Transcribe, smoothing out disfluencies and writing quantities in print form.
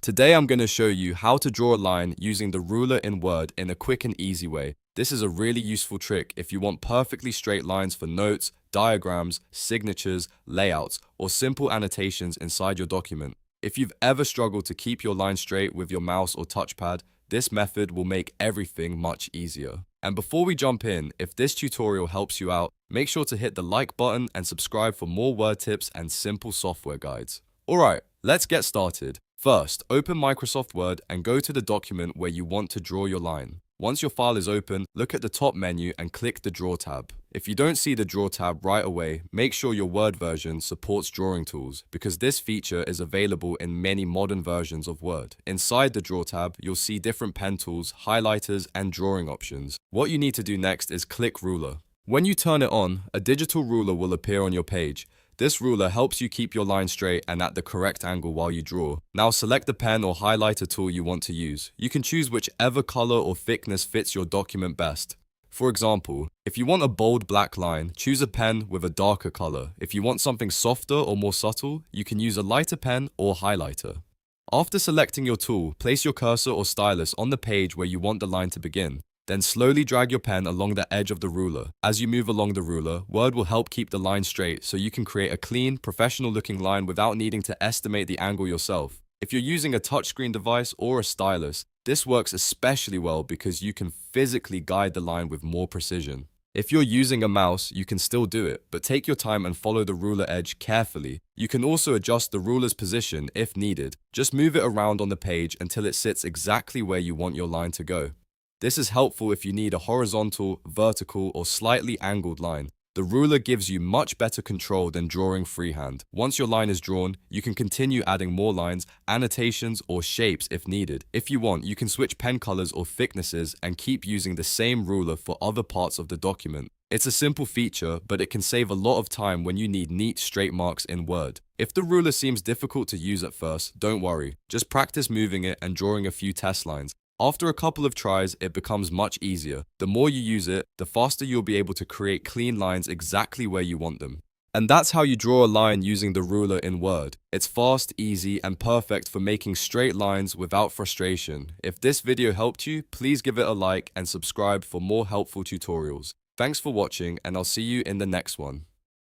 Today I'm going to show you how to draw a line using the ruler in Word in a quick and easy way. This is a really useful trick if you want perfectly straight lines for notes, diagrams, signatures, layouts, or simple annotations inside your document. If you've ever struggled to keep your line straight with your mouse or touchpad, this method will make everything much easier. And before we jump in, if this tutorial helps you out, make sure to hit the like button and subscribe for more Word tips and simple software guides. Alright, let's get started. First, open Microsoft Word and go to the document where you want to draw your line. Once your file is open, look at the top menu and click the Draw tab. If you don't see the Draw tab right away, make sure your Word version supports drawing tools, because this feature is available in many modern versions of Word. Inside the Draw tab, you'll see different pen tools, highlighters, and drawing options. What you need to do next is click Ruler. When you turn it on, a digital ruler will appear on your page. This ruler helps you keep your line straight and at the correct angle while you draw. Now select the pen or highlighter tool you want to use. You can choose whichever color or thickness fits your document best. For example, if you want a bold black line, choose a pen with a darker color. If you want something softer or more subtle, you can use a lighter pen or highlighter. After selecting your tool, place your cursor or stylus on the page where you want the line to begin. Then slowly drag your pen along the edge of the ruler. As you move along the ruler, Word will help keep the line straight so you can create a clean, professional-looking line without needing to estimate the angle yourself. If you're using a touchscreen device or a stylus, this works especially well because you can physically guide the line with more precision. If you're using a mouse, you can still do it, but take your time and follow the ruler edge carefully. You can also adjust the ruler's position if needed. Just move it around on the page until it sits exactly where you want your line to go. This is helpful if you need a horizontal, vertical, or slightly angled line. The ruler gives you much better control than drawing freehand. Once your line is drawn, you can continue adding more lines, annotations, or shapes if needed. If you want, you can switch pen colors or thicknesses and keep using the same ruler for other parts of the document. It's a simple feature, but it can save a lot of time when you need neat straight marks in Word. If the ruler seems difficult to use at first, don't worry. Just practice moving it and drawing a few test lines. After a couple of tries, it becomes much easier. The more you use it, the faster you'll be able to create clean lines exactly where you want them. And that's how you draw a line using the ruler in Word. It's fast, easy, and perfect for making straight lines without frustration. If this video helped you, please give it a like and subscribe for more helpful tutorials. Thanks for watching, and I'll see you in the next one.